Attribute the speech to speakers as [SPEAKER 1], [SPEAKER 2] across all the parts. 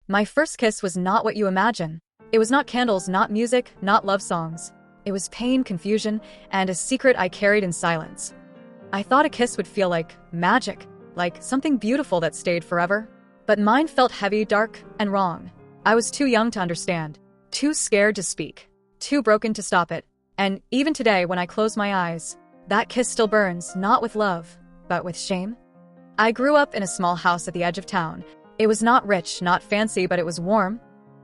[SPEAKER 1] My first kiss was not what you imagine. It was not candles, not music, not love songs. It was pain, confusion, and a secret I carried in silence. I thought a kiss would feel like magic, like something beautiful that stayed forever. But mine felt heavy, dark, and wrong. I was too young to understand, too scared to speak, too broken to stop it. And even today, when I close my eyes, that kiss still burns, not with love, but with shame. I grew up in a small house at the edge of town. It was not rich, not fancy, but it was warm.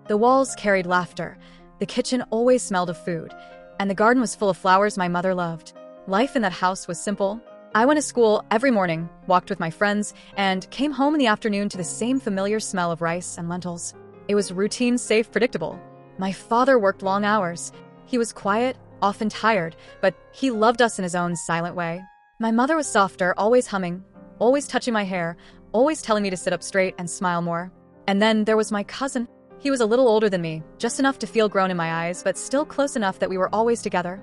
[SPEAKER 1] The walls carried laughter. The kitchen always smelled of food. And the garden was full of flowers my mother loved. Life in that house was simple. I went to school every morning, walked with my friends, and came home in the afternoon to the same familiar smell of rice and lentils. It was routine, safe, predictable. My father worked long hours. He was quiet, often tired, but he loved us in his own silent way. My mother was softer, always humming, always touching my hair, always telling me to sit up straight and smile more. And then there was my cousin. He was a little older than me, just enough to feel grown in my eyes, but still close enough that we were always together.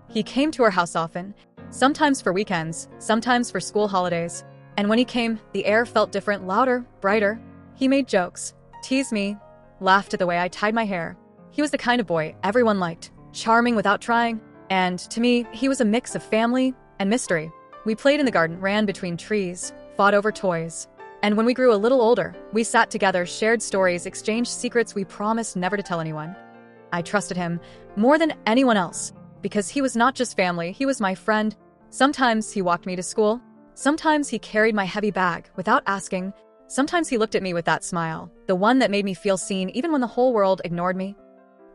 [SPEAKER 1] He came to our house often, sometimes for weekends, sometimes for school holidays. And when he came, the air felt different, louder, brighter. He made jokes, teased me, laughed at the way I tied my hair. He was the kind of boy everyone liked, charming without trying. And to me, he was a mix of family and mystery. We played in the garden, ran between trees, fought over toys. And when we grew a little older, we sat together, shared stories, exchanged secrets we promised never to tell anyone. I trusted him more than anyone else, because he was not just family, he was my friend. Sometimes he walked me to school. Sometimes he carried my heavy bag without asking. Sometimes he looked at me with that smile, the one that made me feel seen even when the whole world ignored me.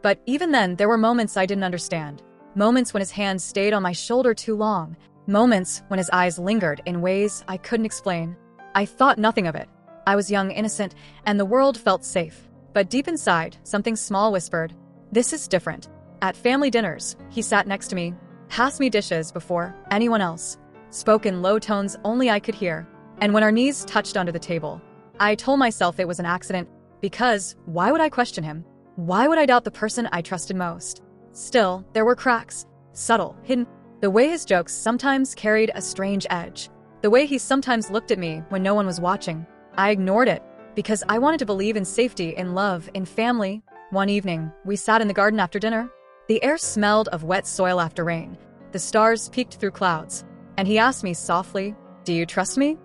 [SPEAKER 1] But even then, there were moments I didn't understand. Moments when his hand stayed on my shoulder too long. Moments when his eyes lingered in ways I couldn't explain. I thought nothing of it. I was young, innocent, and the world felt safe. But deep inside, something small whispered, "This is different." At family dinners, he sat next to me, passed me dishes before anyone else, spoke in low tones only I could hear. And when our knees touched under the table, I told myself it was an accident, because why would I question him? Why would I doubt the person I trusted most? Still, there were cracks, subtle, hidden. The way his jokes sometimes carried a strange edge. The way he sometimes looked at me when no one was watching. I ignored it, because I wanted to believe in safety, in love, in family. One evening, we sat in the garden after dinner. The air smelled of wet soil after rain. The stars peeked through clouds. And he asked me softly, "Do you trust me?"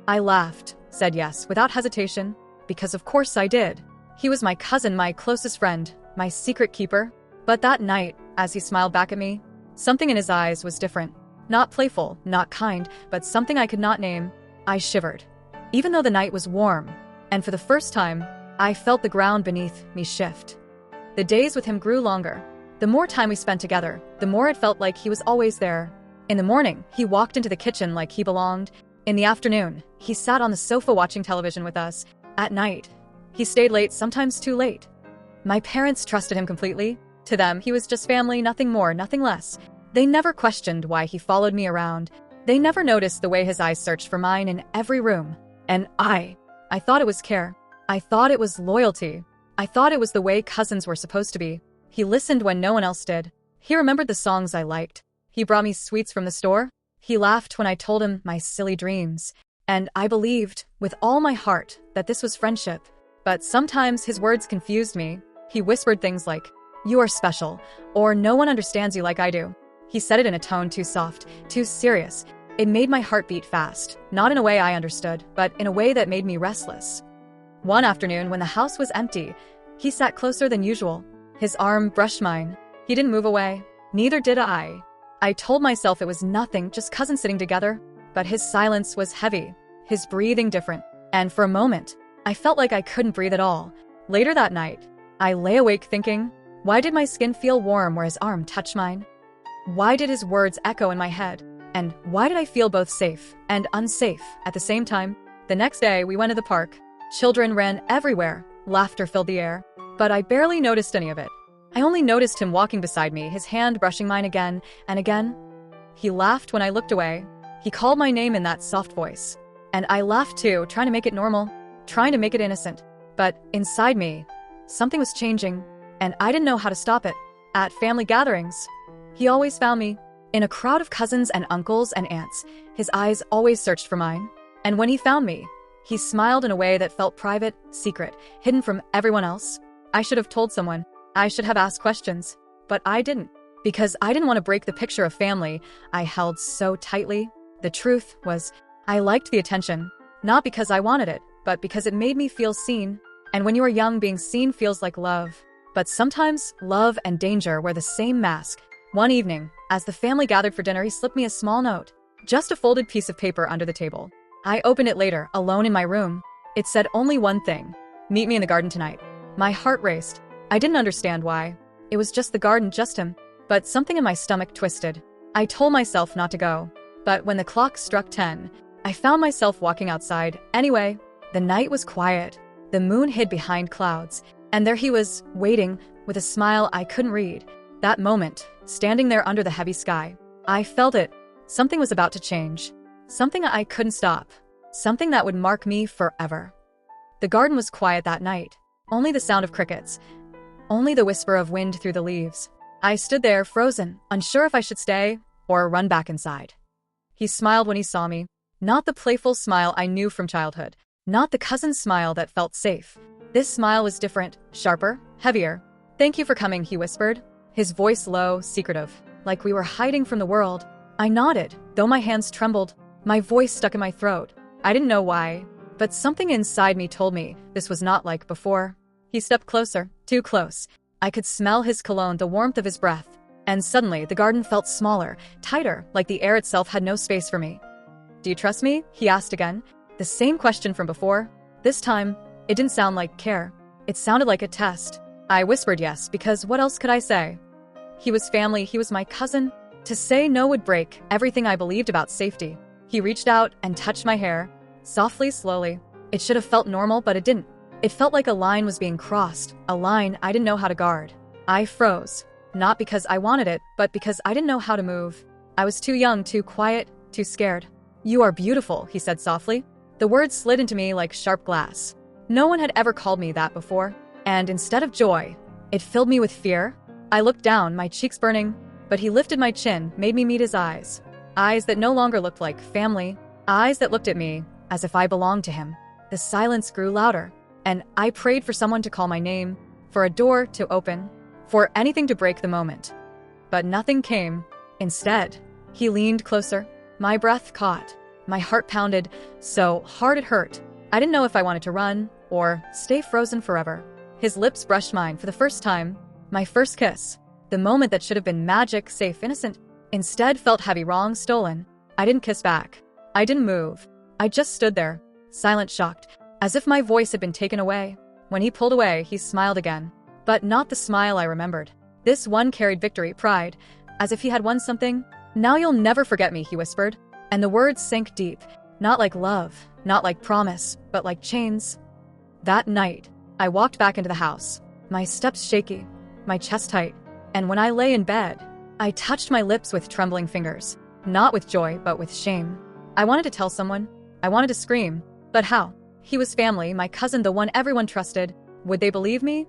[SPEAKER 1] I laughed, said yes, without hesitation, because of course I did. He was my cousin, my closest friend, my secret keeper. But that night, as he smiled back at me, something in his eyes was different. Not playful, not kind, but something I could not name. I shivered, even though the night was warm. And for the first time, I felt the ground beneath me shift. The days with him grew longer. The more time we spent together, the more it felt like he was always there. In the morning, he walked into the kitchen like he belonged. In the afternoon, he sat on the sofa watching television with us. At night, he stayed late, sometimes too late. My parents trusted him completely. To them, he was just family, nothing more, nothing less. They never questioned why he followed me around. They never noticed the way his eyes searched for mine in every room. And I thought it was care. I thought it was loyalty. I thought it was the way cousins were supposed to be. He listened when no one else did. He remembered the songs I liked. He brought me sweets from the store. He laughed when I told him my silly dreams. And I believed, with all my heart, that this was friendship. But sometimes his words confused me. He whispered things like, "You are special," or "No one understands you like I do." He said it in a tone too soft, too serious. It made my heart beat fast, not in a way I understood, but in a way that made me restless. One afternoon, when the house was empty, he sat closer than usual. His arm brushed mine. He didn't move away. Neither did I. I told myself it was nothing, just cousins sitting together. But his silence was heavy, his breathing different. And for a moment, I felt like I couldn't breathe at all. Later that night, I lay awake thinking, why did my skin feel warm where his arm touched mine? Why did his words echo in my head? And why did I feel both safe and unsafe at the same time? The next day, we went to the park. Children ran everywhere. Laughter filled the air. But I barely noticed any of it. I only noticed him walking beside me, his hand brushing mine again and again. He laughed when I looked away. He called my name in that soft voice. And I laughed too, trying to make it normal, trying to make it innocent. But inside me, something was changing, and I didn't know how to stop it. At family gatherings, he always found me. In a crowd of cousins and uncles and aunts, his eyes always searched for mine. And when he found me, He smiled in a way that felt private, secret, hidden from everyone else. I should have told someone. I should have asked questions. But I didn't. Because I didn't want to break the picture of family I held so tightly. The truth was, I liked the attention. Not because I wanted it, but because it made me feel seen. And when you are young, being seen feels like love. But sometimes, love and danger wear the same mask. One evening, as the family gathered for dinner, he slipped me a small note. Just a folded piece of paper under the table. I opened it later, alone in my room. It said only one thing. Meet me in the garden tonight. My heart raced. I didn't understand why. It was just the garden, just him. But something in my stomach twisted. I told myself not to go. But when the clock struck 10, I found myself walking outside anyway. The night was quiet. The moon hid behind clouds. And there he was, waiting, with a smile I couldn't read. That moment, standing there under the heavy sky, I felt it. Something was about to change. Something I couldn't stop. Something that would mark me forever. The garden was quiet that night. Only the sound of crickets. Only the whisper of wind through the leaves. I stood there, frozen, unsure if I should stay or run back inside. He smiled when he saw me. Not the playful smile I knew from childhood. Not the cousin smile that felt safe. This smile was different, sharper, heavier. "Thank you for coming," he whispered. His voice low, secretive, like we were hiding from the world. I nodded, though my hands trembled. My voice stuck in my throat. I didn't know why, but something inside me told me this was not like before. He stepped closer, too close. I could smell his cologne, the warmth of his breath. And suddenly, the garden felt smaller, tighter, like the air itself had no space for me. "Do you trust me?" he asked again. The same question from before. This time, it didn't sound like care. It sounded like a test. I whispered yes, because what else could I say? He was family, he was my cousin. To say no would break everything I believed about safety. He reached out and touched my hair, softly, slowly. It should have felt normal, but it didn't. It felt like a line was being crossed, a line I didn't know how to guard. I froze, not because I wanted it, but because I didn't know how to move. I was too young, too quiet, too scared. "You are beautiful," he said softly. The words slid into me like sharp glass. No one had ever called me that before. And instead of joy, it filled me with fear. I looked down, my cheeks burning, but he lifted my chin, made me meet his eyes. Eyes that no longer looked like family. Eyes that looked at me as if I belonged to him. The silence grew louder, and I prayed for someone to call my name, for a door to open, for anything to break the moment. But nothing came. Instead, he leaned closer. My breath caught. My heart pounded so hard it hurt. I didn't know if I wanted to run or stay frozen forever. His lips brushed mine for the first time. My first kiss. The moment that should have been magic, safe, innocent, instead felt heavy, wrong, stolen. I didn't kiss back. I didn't move. I just stood there, silent, shocked, as if my voice had been taken away. When he pulled away, he smiled again. But not the smile I remembered. This one carried victory, pride, as if he had won something. "Now you'll never forget me," he whispered. And the words sank deep, not like love, not like promise, but like chains. That night, I walked back into the house, my steps shaky, my chest tight, and when I lay in bed, I touched my lips with trembling fingers, not with joy, but with shame. I wanted to tell someone. I wanted to scream, but how? He was family, my cousin, the one everyone trusted. Would they believe me?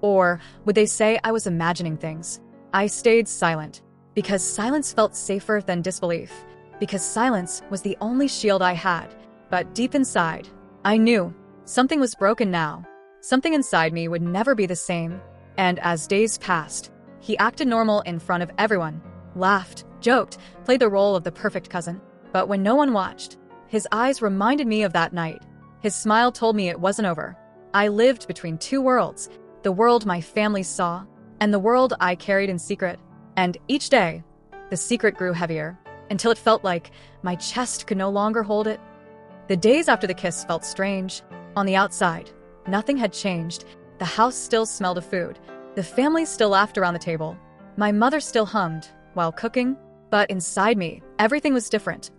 [SPEAKER 1] Or would they say I was imagining things? I stayed silent, because silence felt safer than disbelief, because silence was the only shield I had. But deep inside, I knew something was broken now. Something inside me would never be the same. And as days passed, he acted normal in front of everyone, laughed, joked, played the role of the perfect cousin. But when no one watched, his eyes reminded me of that night. His smile told me it wasn't over. I lived between two worlds, the world my family saw, and the world I carried in secret. And each day, the secret grew heavier, until it felt like my chest could no longer hold it. The days after the kiss felt strange. On the outside, nothing had changed. The house still smelled of food. The family still laughed around the table. My mother still hummed while cooking. But inside me, everything was different.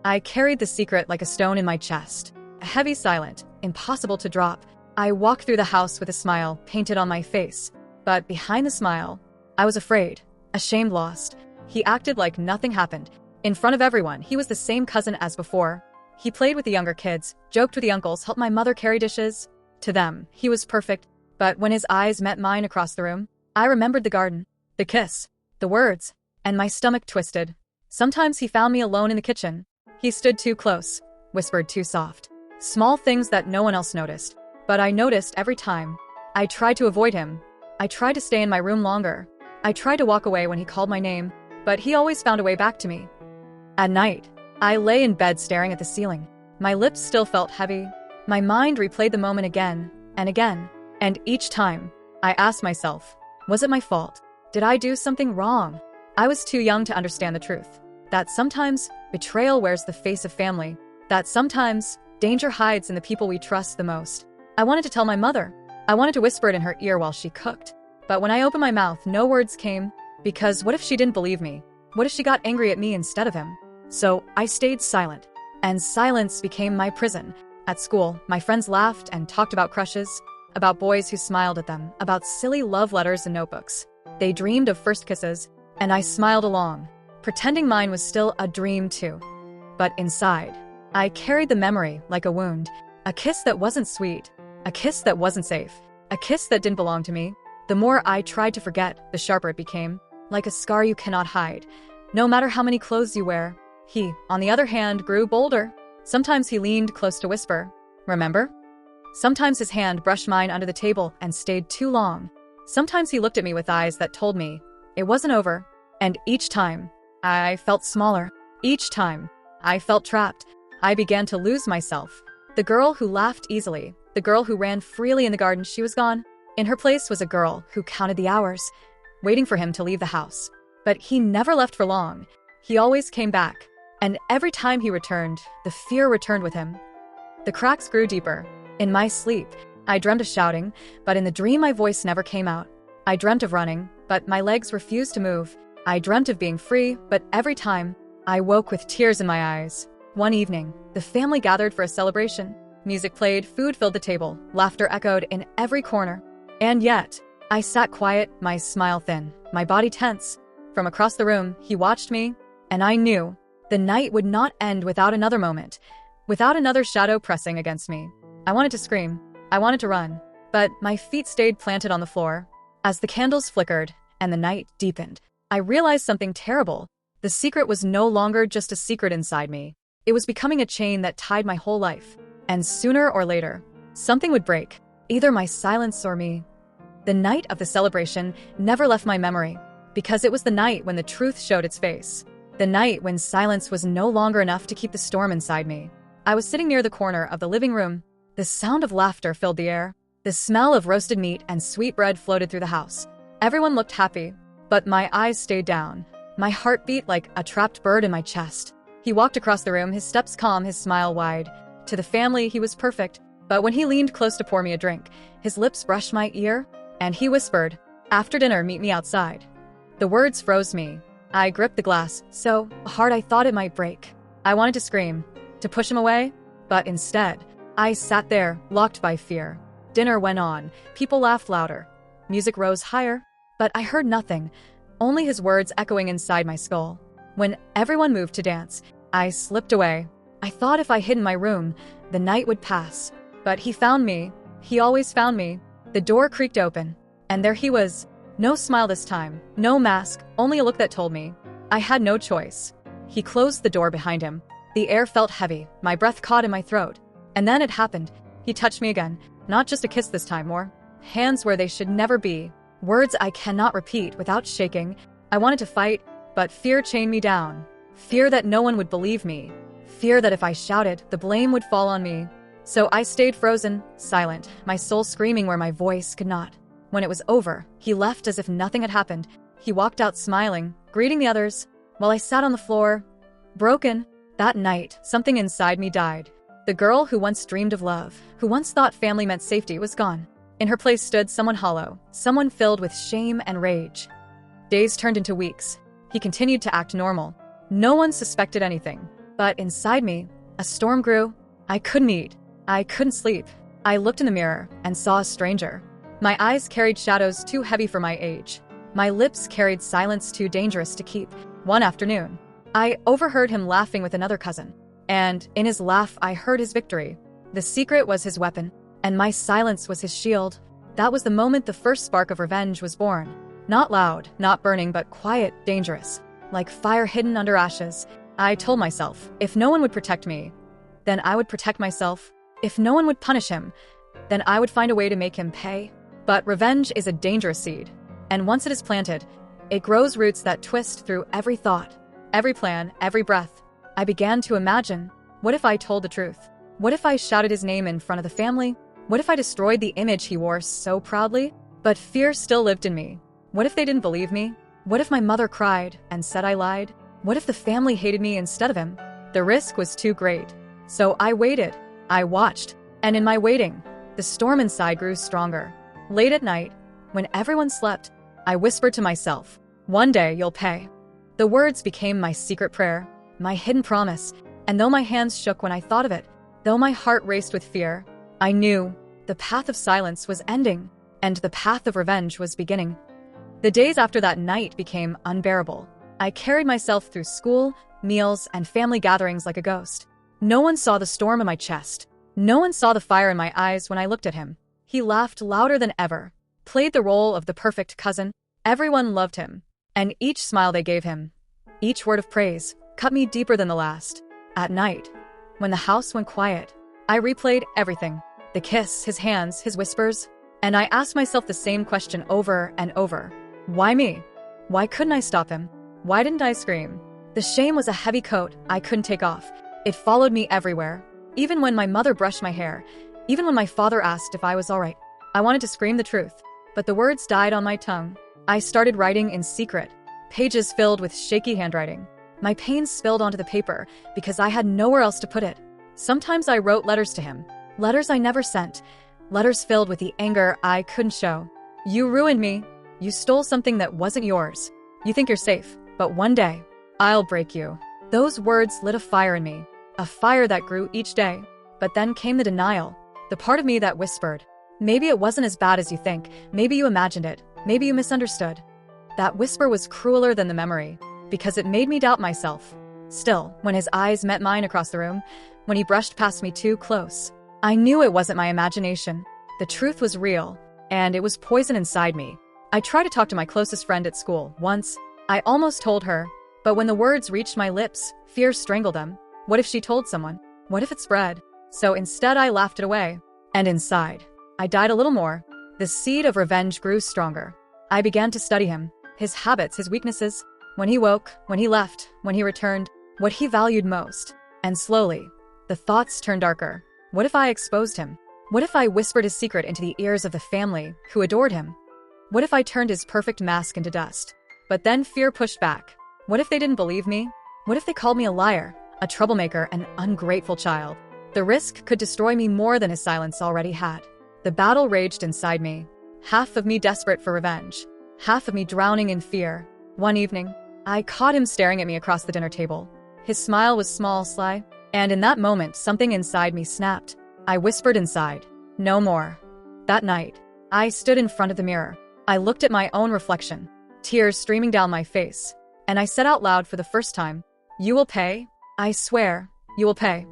[SPEAKER 1] I carried the secret like a stone in my chest, heavy, silent, impossible to drop. I walked through the house with a smile painted on my face. But behind the smile, I was afraid, ashamed, lost. He acted like nothing happened. In front of everyone, he was the same cousin as before. He played with the younger kids, joked with the uncles, helped my mother carry dishes. To them, he was perfect. But when his eyes met mine across the room, I remembered the garden, the kiss, the words, and my stomach twisted. Sometimes he found me alone in the kitchen. He stood too close, whispered too soft, Small things that no one else noticed. But I noticed every time. I tried to avoid him. I tried to stay in my room longer. I tried to walk away when he called my name, but he always found a way back to me. At night, I lay in bed staring at the ceiling. My lips still felt heavy. My mind replayed the moment again and again. And each time, I asked myself, was it my fault? Did I do something wrong? I was too young to understand the truth. That sometimes betrayal wears the face of family. That sometimes danger hides in the people we trust the most. I wanted to tell my mother. I wanted to whisper it in her ear while she cooked. But when I opened my mouth, no words came. Because what if she didn't believe me? What if she got angry at me instead of him? So I stayed silent. And silence became my prison. At school, my friends laughed and talked about crushes, about boys who smiled at them, about silly love letters and notebooks. They dreamed of first kisses, and I smiled along, pretending mine was still a dream too. But inside, I carried the memory like a wound, a kiss that wasn't sweet, a kiss that wasn't safe, a kiss that didn't belong to me. The more I tried to forget, the sharper it became, like a scar you cannot hide, no matter how many clothes you wear. He, on the other hand, grew bolder. Sometimes he leaned close to whisper, "Remember?" Sometimes his hand brushed mine under the table and stayed too long. Sometimes he looked at me with eyes that told me it wasn't over. And each time, I felt smaller. Each time, I felt trapped. I began to lose myself. The girl who laughed easily, the girl who ran freely in the garden, she was gone. In her place was a girl who counted the hours, waiting for him to leave the house. But he never left for long. He always came back. And every time he returned, the fear returned with him. The cracks grew deeper. In my sleep, I dreamt of shouting, but in the dream my voice never came out. I dreamt of running, but my legs refused to move. I dreamt of being free, but every time, I woke with tears in my eyes. One evening, the family gathered for a celebration. Music played, food filled the table, laughter echoed in every corner. And yet, I sat quiet, my smile thin, my body tense. From across the room, he watched me, and I knew the night would not end without another moment, without another shadow pressing against me. I wanted to scream. I wanted to run. But my feet stayed planted on the floor. As the candles flickered and the night deepened, I realized something terrible. The secret was no longer just a secret inside me. It was becoming a chain that tied my whole life. And sooner or later, something would break, either my silence or me. The night of the celebration never left my memory, because it was the night when the truth showed its face. The night when silence was no longer enough to keep the storm inside me. I was sitting near the corner of the living room. The sound of laughter filled the air. The smell of roasted meat and sweet bread floated through the house. Everyone looked happy, but my eyes stayed down. My heart beat like a trapped bird in my chest. He walked across the room, his steps calm, his smile wide. To the family, he was perfect. But when he leaned close to pour me a drink, his lips brushed my ear, and he whispered, "After dinner, meet me outside." The words froze me. I gripped the glass so hard I thought it might break. I wanted to scream, to push him away, but instead, I sat there, locked by fear. Dinner went on. People laughed louder. Music rose higher, but I heard nothing, only his words echoing inside my skull. When everyone moved to dance, I slipped away. I thought if I hid in my room, the night would pass. But he found me. He always found me. The door creaked open, and there he was. No smile this time, no mask, only a look that told me I had no choice. He closed the door behind him. The air felt heavy, my breath caught in my throat. And then it happened. He touched me again, not just a kiss this time, more hands where they should never be, words I cannot repeat without shaking. I wanted to fight, but fear chained me down. Fear that no one would believe me. Fear that if I shouted, the blame would fall on me. So I stayed frozen, silent, my soul screaming where my voice could not. When it was over, he left as if nothing had happened. He walked out smiling, greeting the others, while I sat on the floor, broken. That night, something inside me died. The girl who once dreamed of love, who once thought family meant safety, was gone. In her place stood someone hollow, someone filled with shame and rage. Days turned into weeks. He continued to act normal. No one suspected anything. But inside me, a storm grew. I couldn't eat. I couldn't sleep. I looked in the mirror and saw a stranger. My eyes carried shadows too heavy for my age. My lips carried silence too dangerous to keep. One afternoon, I overheard him laughing with another cousin. And in his laugh, I heard his victory. The secret was his weapon, and my silence was his shield. That was the moment the first spark of revenge was born. Not loud, not burning, but quiet, dangerous. Like fire hidden under ashes. I told myself, if no one would protect me, then I would protect myself. If no one would punish him, then I would find a way to make him pay. But revenge is a dangerous seed, and once it is planted, it grows roots that twist through every thought, every plan, every breath. I began to imagine, what if I told the truth? What if I shouted his name in front of the family? What if I destroyed the image he wore so proudly? But fear still lived in me. What if they didn't believe me? What if my mother cried and said I lied? What if the family hated me instead of him? The risk was too great. So I waited. I watched. And in my waiting, the storm inside grew stronger. Late at night, when everyone slept, I whispered to myself, "One day you'll pay." The words became my secret prayer, my hidden promise, and though my hands shook when I thought of it, though my heart raced with fear, I knew the path of silence was ending, and the path of revenge was beginning. The days after that night became unbearable. I carried myself through school, meals, and family gatherings like a ghost. No one saw the storm in my chest. No one saw the fire in my eyes when I looked at him. He laughed louder than ever, played the role of the perfect cousin. Everyone loved him, and each smile they gave him, each word of praise, cut me deeper than the last. At night, when the house went quiet, I replayed everything, the kiss, his hands, his whispers, and I asked myself the same question over and over. Why me? Why couldn't I stop him? Why didn't I scream? The shame was a heavy coat I couldn't take off. It followed me everywhere. Even when my mother brushed my hair, even when my father asked if I was all right, I wanted to scream the truth, but the words died on my tongue. I started writing in secret, pages filled with shaky handwriting. My pain spilled onto the paper because I had nowhere else to put it. Sometimes I wrote letters to him, letters I never sent, letters filled with the anger I couldn't show. You ruined me. You stole something that wasn't yours. You think you're safe, but one day, I'll break you. Those words lit a fire in me, a fire that grew each day. But then came the denial, the part of me that whispered, maybe it wasn't as bad as you think, maybe you imagined it, maybe you misunderstood. That whisper was crueler than the memory, because it made me doubt myself. Still, when his eyes met mine across the room, when he brushed past me too close, I knew it wasn't my imagination. The truth was real, and it was poison inside me. I tried to talk to my closest friend at school once. I almost told her, but when the words reached my lips, fear strangled them. What if she told someone? What if it spread? So instead I laughed it away. And inside, I died a little more. The seed of revenge grew stronger. I began to study him, his habits, his weaknesses, when he woke, when he left, when he returned, what he valued most. And slowly, the thoughts turned darker. What if I exposed him? What if I whispered his secret into the ears of the family who adored him? What if I turned his perfect mask into dust? But then fear pushed back. What if they didn't believe me? What if they called me a liar, a troublemaker, an ungrateful child? The risk could destroy me more than his silence already had. The battle raged inside me, half of me desperate for revenge, half of me drowning in fear. One evening, I caught him staring at me across the dinner table. His smile was small, sly, and in that moment, something inside me snapped. I whispered inside, "No more." That night, I stood in front of the mirror. I looked at my own reflection, tears streaming down my face, and I said out loud for the first time, "You will pay. I swear, you will pay."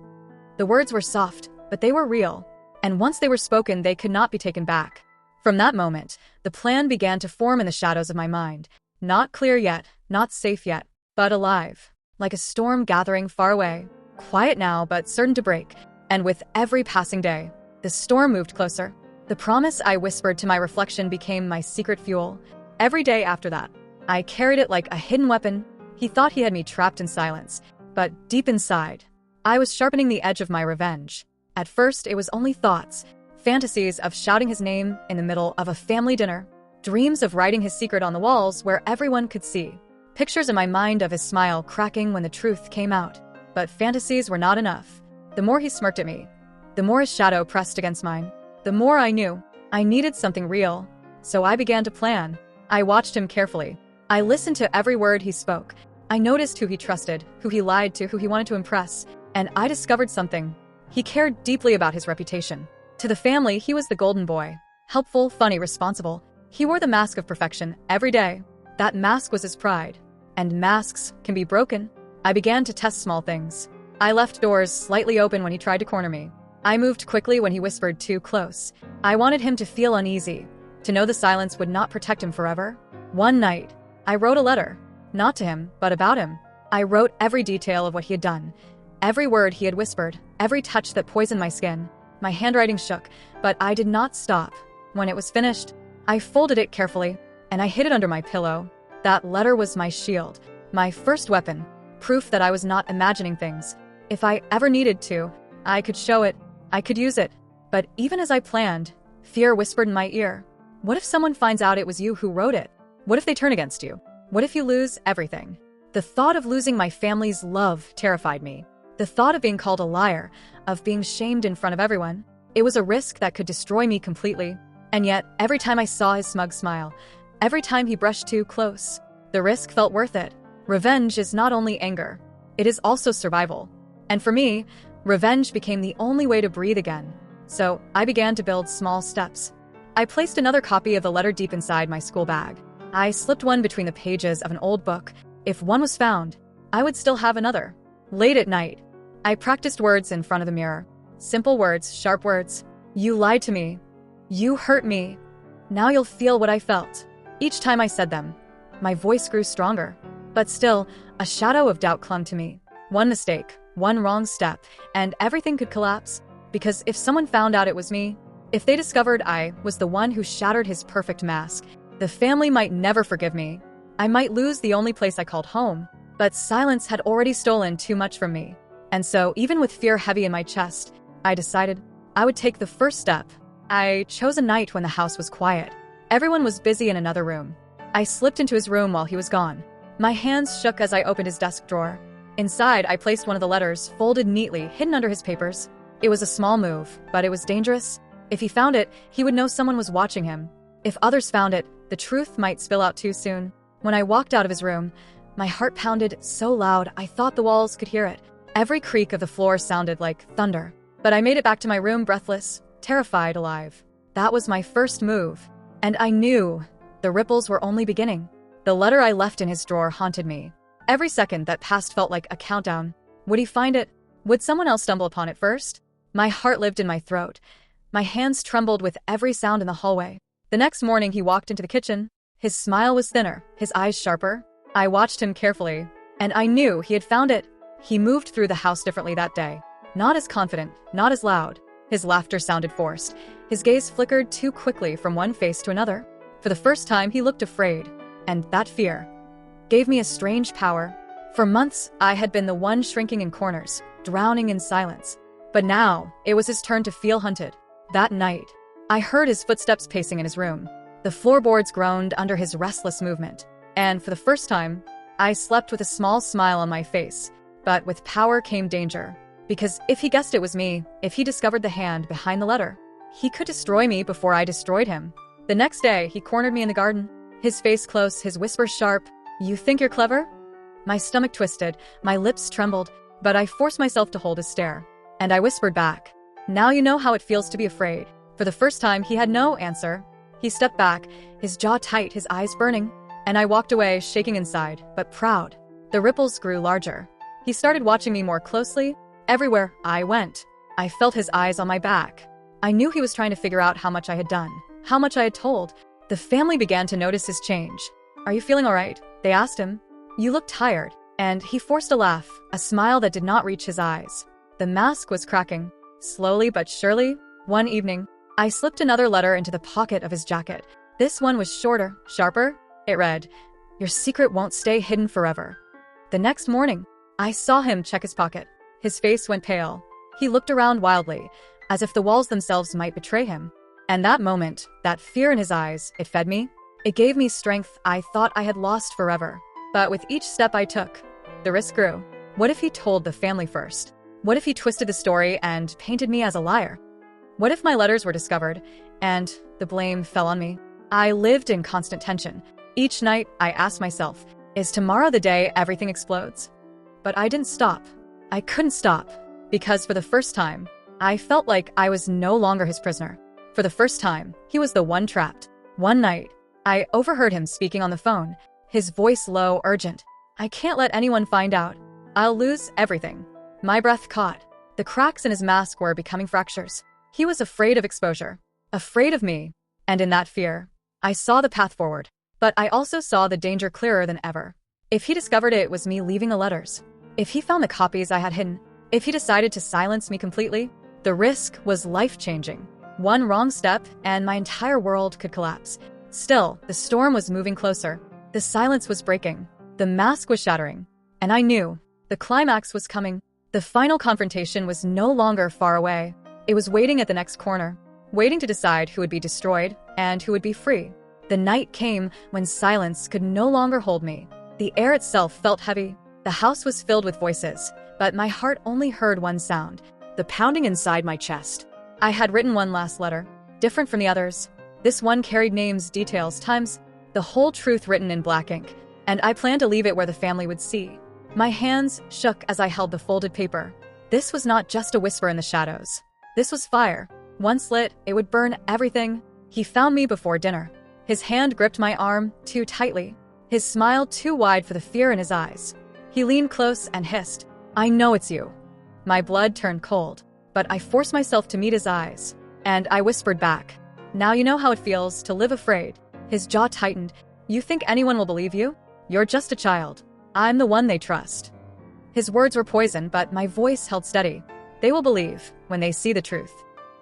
[SPEAKER 1] The words were soft, but they were real, and once they were spoken, they could not be taken back. From that moment, the plan began to form in the shadows of my mind, not clear yet, not safe yet, but alive, like a storm gathering far away, quiet now but certain to break, and with every passing day, the storm moved closer. The promise I whispered to my reflection became my secret fuel. Every day after that, I carried it like a hidden weapon. He thought he had me trapped in silence, but deep inside, I was sharpening the edge of my revenge. At first, it was only thoughts, fantasies of shouting his name in the middle of a family dinner, dreams of writing his secret on the walls where everyone could see, pictures in my mind of his smile cracking when the truth came out. But fantasies were not enough. The more he smirked at me, the more his shadow pressed against mine, the more I knew I needed something real. So I began to plan. I watched him carefully. I listened to every word he spoke. I noticed who he trusted, who he lied to, who he wanted to impress, and I discovered something. He cared deeply about his reputation. To the family, he was the golden boy. Helpful, funny, responsible. He wore the mask of perfection every day. That mask was his pride. And masks can be broken. I began to test small things. I left doors slightly open when he tried to corner me. I moved quickly when he whispered too close. I wanted him to feel uneasy, to know the silence would not protect him forever. One night, I wrote a letter. Not to him, but about him. I wrote every detail of what he had done, every word he had whispered, every touch that poisoned my skin. My handwriting shook, but I did not stop. When it was finished, I folded it carefully, and I hid it under my pillow. That letter was my shield, my first weapon, proof that I was not imagining things. If I ever needed to, I could show it, I could use it. But even as I planned, fear whispered in my ear. What if someone finds out it was you who wrote it? What if they turn against you? What if you lose everything? The thought of losing my family's love terrified me. The thought of being called a liar, of being shamed in front of everyone. It was a risk that could destroy me completely. And yet, every time I saw his smug smile, every time he brushed too close, the risk felt worth it. Revenge is not only anger, it is also survival. And for me, revenge became the only way to breathe again. So I began to build small steps. I placed another copy of the letter deep inside my school bag. I slipped one between the pages of an old book. If one was found, I would still have another. Late at night, I practiced words in front of the mirror. Simple words, sharp words. You lied to me. You hurt me. Now you'll feel what I felt. Each time I said them, my voice grew stronger. But still, a shadow of doubt clung to me. One mistake, one wrong step, and everything could collapse. Because if someone found out it was me, if they discovered I was the one who shattered his perfect mask, the family might never forgive me. I might lose the only place I called home. But silence had already stolen too much from me. And so, even with fear heavy in my chest, I decided I would take the first step. I chose a night when the house was quiet. Everyone was busy in another room. I slipped into his room while he was gone. My hands shook as I opened his desk drawer. Inside, I placed one of the letters, folded neatly, hidden under his papers. It was a small move, but it was dangerous. If he found it, he would know someone was watching him. If others found it, the truth might spill out too soon. When I walked out of his room, my heart pounded so loud I thought the walls could hear it. Every creak of the floor sounded like thunder. But I made it back to my room breathless, terrified, alive. That was my first move. And I knew the ripples were only beginning. The letter I left in his drawer haunted me. Every second that passed felt like a countdown. Would he find it? Would someone else stumble upon it first? My heart lived in my throat. My hands trembled with every sound in the hallway. The next morning he walked into the kitchen. His smile was thinner, his eyes sharper. I watched him carefully, and I knew he had found it. He moved through the house differently that day. Not as confident, not as loud. His laughter sounded forced. His gaze flickered too quickly from one face to another. For the first time, he looked afraid, and that fear gave me a strange power. For months, I had been the one shrinking in corners, drowning in silence. But now, it was his turn to feel hunted. That night, I heard his footsteps pacing in his room. The floorboards groaned under his restless movement. And for the first time, I slept with a small smile on my face. But with power came danger. Because if he guessed it was me, if he discovered the hand behind the letter, he could destroy me before I destroyed him. The next day, he cornered me in the garden. His face close, his whisper sharp. You think you're clever? My stomach twisted, my lips trembled, but I forced myself to hold his stare. And I whispered back, now you know how it feels to be afraid. For the first time, he had no answer. He stepped back, his jaw tight, his eyes burning. And I walked away, shaking inside, but proud. The ripples grew larger. He started watching me more closely. Everywhere I went, I felt his eyes on my back. I knew he was trying to figure out how much I had done, how much I had told. The family began to notice his change. Are you feeling all right? They asked him. You look tired. And he forced a laugh, a smile that did not reach his eyes. The mask was cracking. Slowly but surely, one evening, I slipped another letter into the pocket of his jacket. This one was shorter, sharper. It read, your secret won't stay hidden forever. The next morning, I saw him check his pocket. His face went pale. He looked around wildly, as if the walls themselves might betray him. And that moment, that fear in his eyes, it fed me. It gave me strength I thought I had lost forever. But with each step I took, the risk grew. What if he told the family first? What if he twisted the story and painted me as a liar? What if my letters were discovered, and the blame fell on me? I lived in constant tension. Each night, I asked myself, is tomorrow the day everything explodes? But I didn't stop. I couldn't stop, because for the first time, I felt like I was no longer his prisoner. For the first time, he was the one trapped. One night, I overheard him speaking on the phone, his voice low, urgent. I can't let anyone find out. I'll lose everything. My breath caught. The cracks in his mask were becoming fractures. He was afraid of exposure, afraid of me. And in that fear, I saw the path forward. But I also saw the danger clearer than ever. If he discovered it was me leaving the letters, if he found the copies I had hidden, if he decided to silence me completely, The risk was life-changing. One wrong step, and my entire world could collapse. Still, the storm was moving closer. The silence was breaking. The mask was shattering. And I knew the climax was coming. The final confrontation was no longer far away. It was waiting at the next corner, waiting to decide who would be destroyed and who would be free. The night came when silence could no longer hold me. The air itself felt heavy. The house was filled with voices, but my heart only heard one sound, the pounding inside my chest. I had written one last letter, different from the others. This one carried names, details, times, the whole truth written in black ink, and I planned to leave it where the family would see. My hands shook as I held the folded paper. This was not just a whisper in the shadows. This was fire. Once lit, it would burn everything. He found me before dinner. His hand gripped my arm too tightly, his smile too wide for the fear in his eyes. He leaned close and hissed, "I know it's you." My blood turned cold, but I forced myself to meet his eyes, and I whispered back, "Now you know how it feels to live afraid." His jaw tightened. "You think anyone will believe you? You're just a child. I'm the one they trust." His words were poison, but my voice held steady. "They will believe when they see the truth."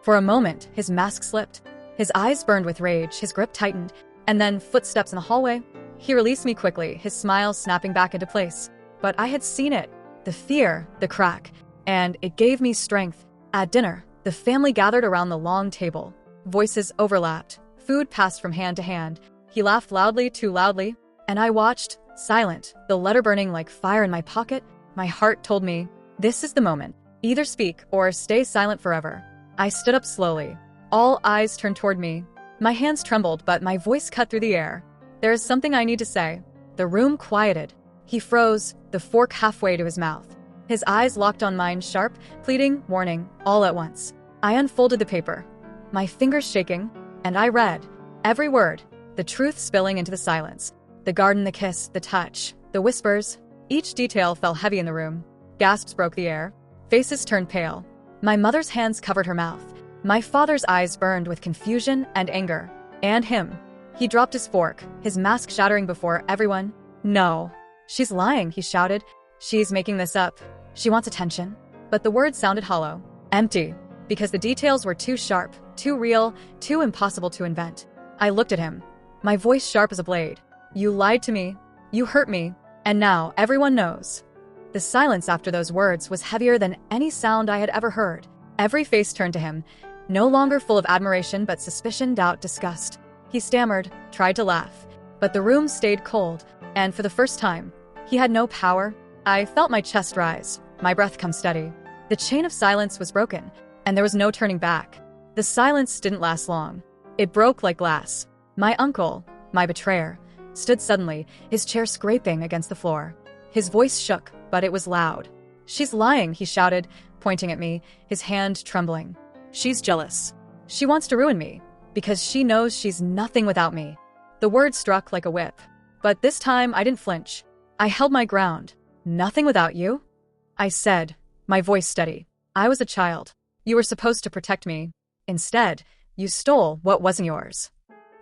[SPEAKER 1] For a moment, his mask slipped. His eyes burned with rage, his grip tightened, and then footsteps in the hallway. He released me quickly, his smile snapping back into place. But I had seen it, the fear, the crack, and it gave me strength. At dinner, the family gathered around the long table. Voices overlapped, food passed from hand to hand. He laughed loudly, too loudly, and I watched, silent, the letter burning like fire in my pocket. My heart told me, this is the moment. Either speak or stay silent forever. I stood up slowly. All eyes turned toward me. My hands trembled, but my voice cut through the air. "There is something I need to say." The room quieted. He froze, the fork halfway to his mouth. His eyes locked on mine, sharp, pleading, warning, all at once. I unfolded the paper, my fingers shaking, and I read. Every word, the truth spilling into the silence. The garden, the kiss, the touch, the whispers. Each detail fell heavy in the room. Gasps broke the air. Faces turned pale. My mother's hands covered her mouth. My father's eyes burned with confusion and anger. And him. He dropped his fork, his mask shattering before everyone. "No. She's lying," he shouted. "She's making this up. She wants attention." But the words sounded hollow, empty, because the details were too sharp, too real, too impossible to invent. I looked at him, my voice sharp as a blade. "You lied to me. You hurt me. And now everyone knows." The silence after those words was heavier than any sound I had ever heard. Every face turned to him, no longer full of admiration but suspicion, doubt, disgust. He stammered, tried to laugh, but the room stayed cold, and for the first time, he had no power. I felt my chest rise, my breath come steady. The chain of silence was broken, and there was no turning back. The silence didn't last long. It broke like glass. My uncle, my betrayer, stood suddenly, his chair scraping against the floor. His voice shook, but it was loud. "She's lying," he shouted, pointing at me, his hand trembling. "She's jealous. She wants to ruin me, because she knows she's nothing without me." The word struck like a whip. But this time I didn't flinch. I held my ground. "Nothing without you?" I said, my voice steady. "I was a child. You were supposed to protect me. Instead, you stole what wasn't yours."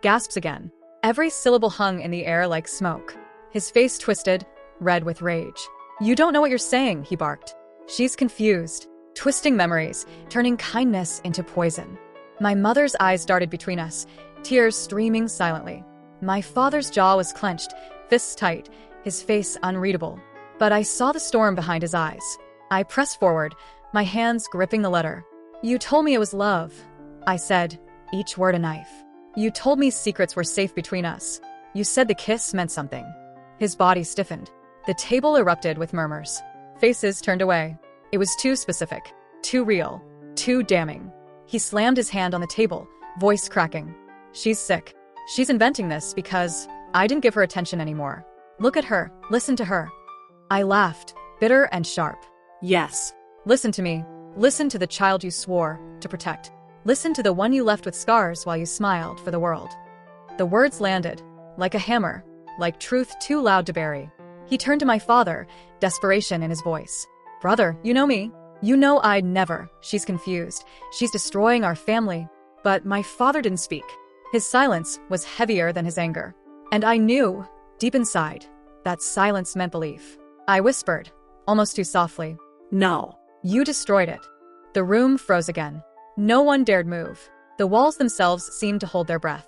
[SPEAKER 1] Gasps again. Every syllable hung in the air like smoke. His face twisted, red with rage. "You don't know what you're saying," he barked. "She's confused, twisting memories, turning kindness into poison." My mother's eyes darted between us, tears streaming silently. My father's jaw was clenched, fists tight, his face unreadable. But I saw the storm behind his eyes. I pressed forward, my hands gripping the letter. "You told me it was love," I said, each word a knife. "You told me secrets were safe between us. You said the kiss meant something." His body stiffened. The table erupted with murmurs. Faces turned away. It was too specific, too real, too damning. He slammed his hand on the table, voice cracking. "She's sick. She's inventing this because I didn't give her attention anymore. Look at her, listen to her." I laughed, bitter and sharp. "Yes. Listen to me. Listen to the child you swore to protect. Listen to the one you left with scars while you smiled for the world." The words landed, like a hammer, like truth too loud to bury. He turned to my father, desperation in his voice. "Brother, you know me. You know I'd never." "She's confused. She's destroying our family." But my father didn't speak. His silence was heavier than his anger. And I knew, deep inside, that silence meant belief. I whispered, almost too softly, "No. You destroyed it. The room froze again. No one dared move. The walls themselves seemed to hold their breath.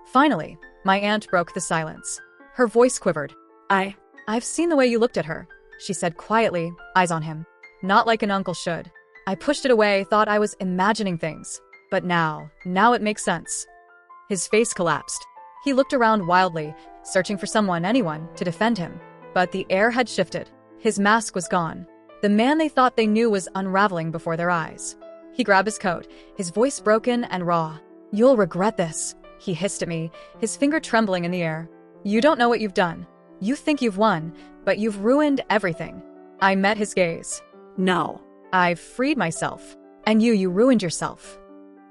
[SPEAKER 1] Finally, my aunt broke the silence. Her voice quivered. I've seen the way you looked at her, she said quietly, eyes on him. Not like an uncle should. I pushed it away, thought I was imagining things. But now it makes sense. His face collapsed. He looked around wildly, searching for someone, anyone, to defend him. But the air had shifted. His mask was gone. The man they thought they knew was unraveling before their eyes. He grabbed his coat, his voice broken and raw. You'll regret this, he hissed at me, his finger trembling in the air. You don't know what you've done. You think you've won, but you've ruined everything. I met his gaze.
[SPEAKER 2] No.
[SPEAKER 1] I've freed myself. And you ruined yourself.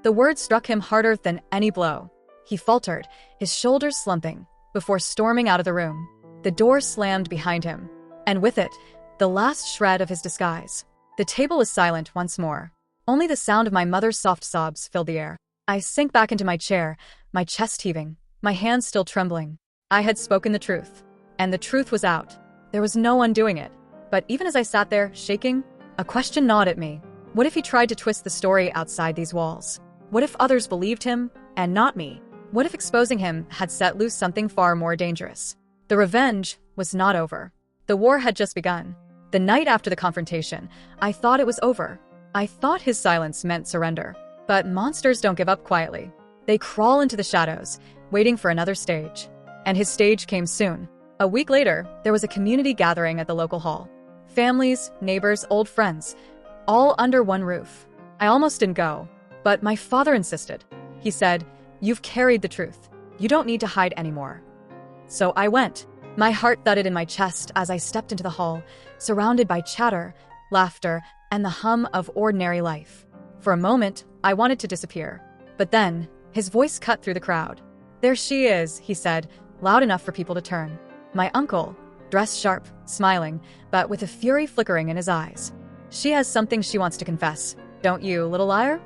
[SPEAKER 1] The words struck him harder than any blow. He faltered, his shoulders slumping, before storming out of the room. The door slammed behind him, and with it, the last shred of his disguise. The table was silent once more. Only the sound of my mother's soft sobs filled the air. I sank back into my chair, my chest heaving, my hands still trembling. I had spoken the truth, and the truth was out. There was no undoing it. But even as I sat there, shaking, a question gnawed at me. What if he tried to twist the story outside these walls? What if others believed him, and not me? What if exposing him had set loose something far more dangerous? The revenge was not over. The war had just begun. The night after the confrontation, I thought it was over. I thought his silence meant surrender. But monsters don't give up quietly. They crawl into the shadows, waiting for another stage. And his stage came soon. A week later, there was a community gathering at the local hall. Families, neighbors, old friends, all under one roof. I almost didn't go, but my father insisted. He said, "You've carried the truth. You don't need to hide anymore." So I went. My heart thudded in my chest as I stepped into the hall, surrounded by chatter, laughter, and the hum of ordinary life. For a moment, I wanted to disappear. But then, his voice cut through the crowd. "There she is," he said, loud enough for people to turn. My uncle, dressed sharp, smiling, but with a fury flickering in his eyes. "She has something she wants to confess. Don't you, little liar?"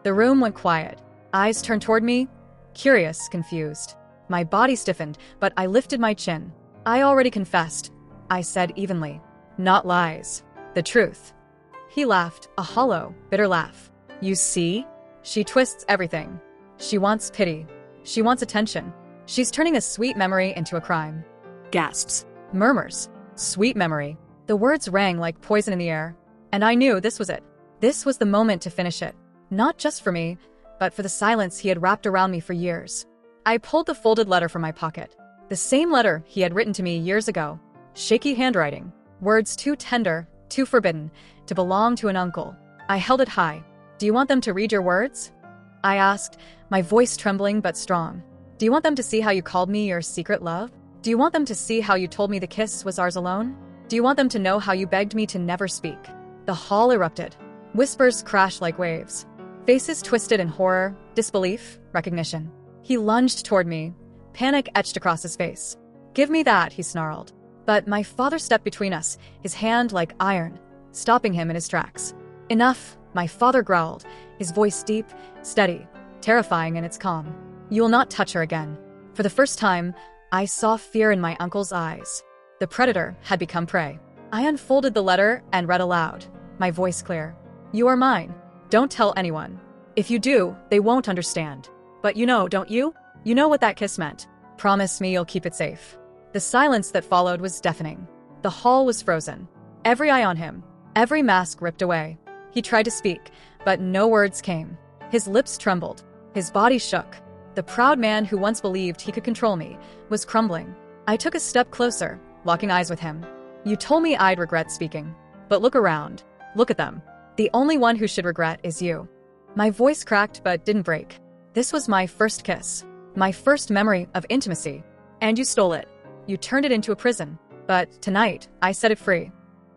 [SPEAKER 1] The room went quiet. Eyes turned toward me, curious, confused. My body stiffened, but I lifted my chin. "I already confessed," I said evenly. "Not lies. The truth." He laughed, a hollow, bitter laugh. "You see? She twists everything. She wants pity. She wants attention. She's turning a sweet memory into a crime."
[SPEAKER 2] Gasps.
[SPEAKER 1] Murmurs. Sweet memory. The words rang like poison in the air. And I knew this was it. This was the moment to finish it. Not just for me, but for the silence he had wrapped around me for years. I pulled the folded letter from my pocket. The same letter he had written to me years ago. Shaky handwriting. Words too tender, too forbidden, to belong to an uncle. I held it high. "Do you want them to read your words?" I asked, my voice trembling but strong. "Do you want them to see how you called me your secret love? Do you want them to see how you told me the kiss was ours alone? Do you want them to know how you begged me to never speak?" The hall erupted. Whispers crashed like waves. Faces twisted in horror, disbelief, recognition. He lunged toward me. Panic etched across his face. "Give me that," he snarled. But my father stepped between us, his hand like iron, stopping him in his tracks. "Enough," my father growled, his voice deep, steady, terrifying in its calm. "You will not touch her again." For the first time, I saw fear in my uncle's eyes. The predator had become prey. I unfolded the letter and read aloud, my voice clear. "You are mine. Don't tell anyone. If you do, they won't understand. But you know, don't you? You know what that kiss meant. Promise me you'll keep it safe." The silence that followed was deafening. The hall was frozen. Every eye on him. Every mask ripped away. He tried to speak, but no words came. His lips trembled. His body shook. The proud man who once believed he could control me was crumbling. I took a step closer, locking eyes with him. "You told me I'd regret speaking. But look around. Look at them. The only one who should regret is you." My voice cracked but didn't break. This was my first kiss. My first memory of intimacy. "And you stole it. You turned it into a prison. But tonight, I set it free."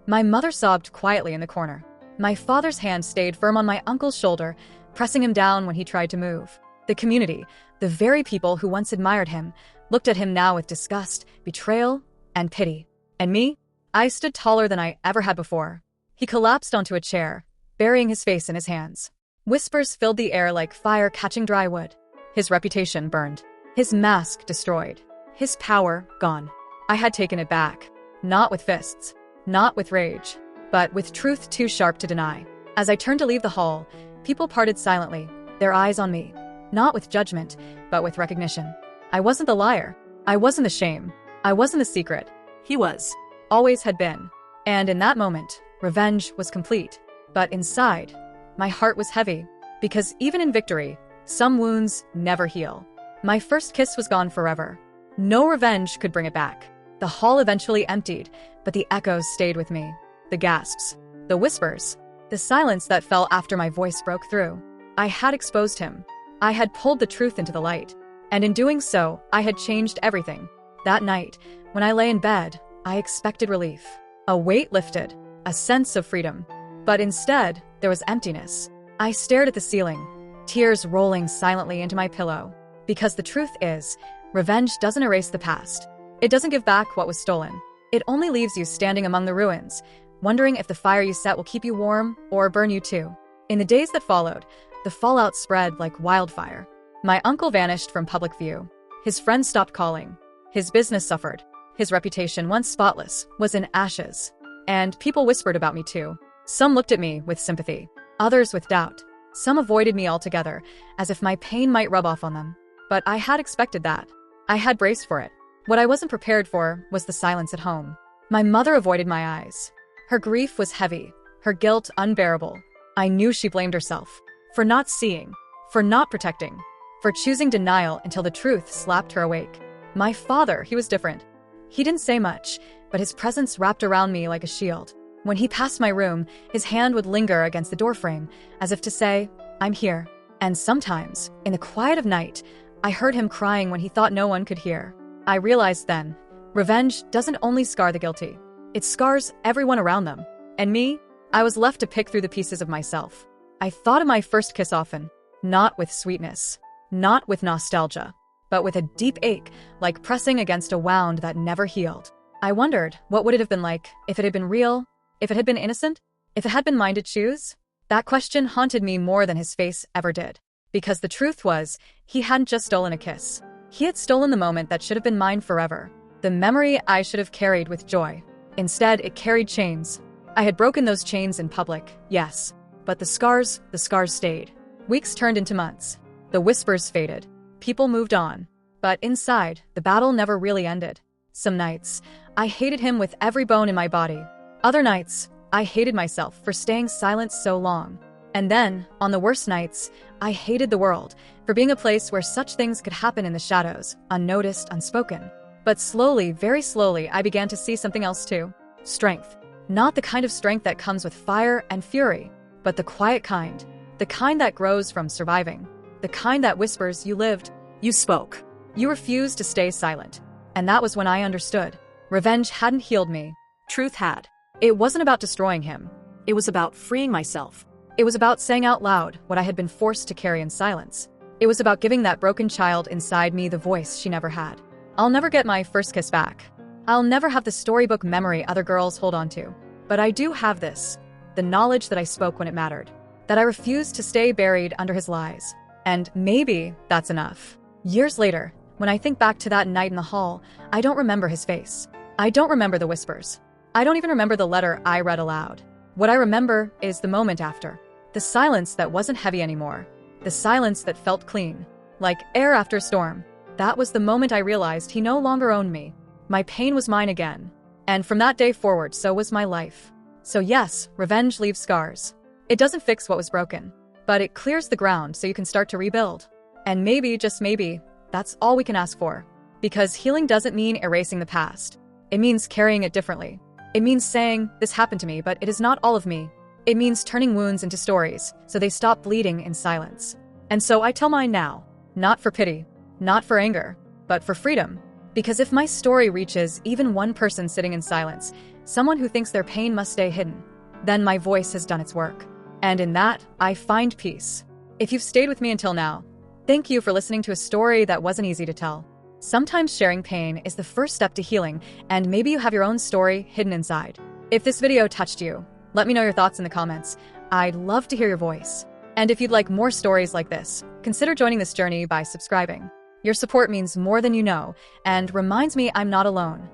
[SPEAKER 1] My mother sobbed quietly in the corner. My father's hand stayed firm on my uncle's shoulder, pressing him down when he tried to move. The community, the very people who once admired him, looked at him now with disgust, betrayal, and pity. And me? I stood taller than I ever had before. He collapsed onto a chair, burying his face in his hands. Whispers filled the air like fire catching dry wood. His reputation burned. His mask destroyed. His power gone. I had taken it back. Not with fists. Not with rage. But with truth too sharp to deny. As I turned to leave the hall, people parted silently, their eyes on me, not with judgment, but with recognition. I wasn't the liar. I wasn't the shame. I wasn't the secret. He was. Always had been. And in that moment, revenge was complete. But inside, my heart was heavy, because even in victory, some wounds never heal. My first kiss was gone forever. No revenge could bring it back. The hall eventually emptied, but the echoes stayed with me. The gasps, the whispers, the silence that fell after my voice broke through. I had exposed him. I had pulled the truth into the light. And in doing so, I had changed everything. That night, when I lay in bed, I expected relief. A weight lifted, a sense of freedom. But instead, there was emptiness. I stared at the ceiling, tears rolling silently into my pillow. Because the truth is, revenge doesn't erase the past. It doesn't give back what was stolen. It only leaves you standing among the ruins, wondering if the fire you set will keep you warm or burn you too. In the days that followed, the fallout spread like wildfire. My uncle vanished from public view. His friends stopped calling. His business suffered. His reputation, once spotless, was in ashes. And people whispered about me too. Some looked at me with sympathy, others with doubt. Some avoided me altogether, as if my pain might rub off on them. But I had expected that. I had braced for it. What I wasn't prepared for was the silence at home. My mother avoided my eyes. Her grief was heavy, her guilt unbearable. I knew she blamed herself for not seeing, for not protecting, for choosing denial until the truth slapped her awake. My father, he was different. He didn't say much, but his presence wrapped around me like a shield. When he passed my room, his hand would linger against the doorframe, as if to say, "I'm here." And sometimes, in the quiet of night, I heard him crying when he thought no one could hear. I realized then, revenge doesn't only scar the guilty. It scars everyone around them. And me, I was left to pick through the pieces of myself. I thought of my first kiss often, not with sweetness, not with nostalgia, but with a deep ache, like pressing against a wound that never healed. I wondered, what would it have been like if it had been real, if it had been innocent, if it had been mine to choose? That question haunted me more than his face ever did. Because the truth was, he hadn't just stolen a kiss. He had stolen the moment that should have been mine forever. The memory I should have carried with joy. Instead, it carried chains. I had broken those chains in public, yes. But the scars stayed. Weeks turned into months. The whispers faded. People moved on. But inside, the battle never really ended. Some nights, I hated him with every bone in my body. Other nights, I hated myself for staying silent so long. And then, on the worst nights, I hated the world for being a place where such things could happen in the shadows, unnoticed, unspoken. But slowly, very slowly, I began to see something else too. Strength. Not the kind of strength that comes with fire and fury, but the quiet kind. The kind that grows from surviving. The kind that whispers, "You lived. You spoke. You refused to stay silent." And that was when I understood. Revenge hadn't healed me. Truth had. It wasn't about destroying him. It was about freeing myself. It was about saying out loud what I had been forced to carry in silence. It was about giving that broken child inside me the voice she never had. I'll never get my first kiss back. I'll never have the storybook memory other girls hold on to. But I do have this, the knowledge that I spoke when it mattered, that I refused to stay buried under his lies. And maybe that's enough. Years later, when I think back to that night in the hall, I don't remember his face. I don't remember the whispers. I don't even remember the letter I read aloud. What I remember is the moment after. The silence that wasn't heavy anymore. The silence that felt clean. Like air after a storm. That was the moment I realized he no longer owned me. My pain was mine again. And from that day forward, so was my life. So yes, revenge leaves scars. It doesn't fix what was broken, but it clears the ground so you can start to rebuild. And maybe, just maybe, that's all we can ask for. Because healing doesn't mean erasing the past. It means carrying it differently. It means saying, "This happened to me, but it is not all of me." It means turning wounds into stories, so they stop bleeding in silence. And so I tell mine now, not for pity, not for anger, but for freedom. Because if my story reaches even one person sitting in silence, someone who thinks their pain must stay hidden, then my voice has done its work. And in that, I find peace. If you've stayed with me until now, thank you for listening to a story that wasn't easy to tell. Sometimes sharing pain is the first step to healing, and maybe you have your own story hidden inside. If this video touched you, let me know your thoughts in the comments. I'd love to hear your voice. And if you'd like more stories like this, consider joining this journey by subscribing. Your support means more than you know, and reminds me I'm not alone.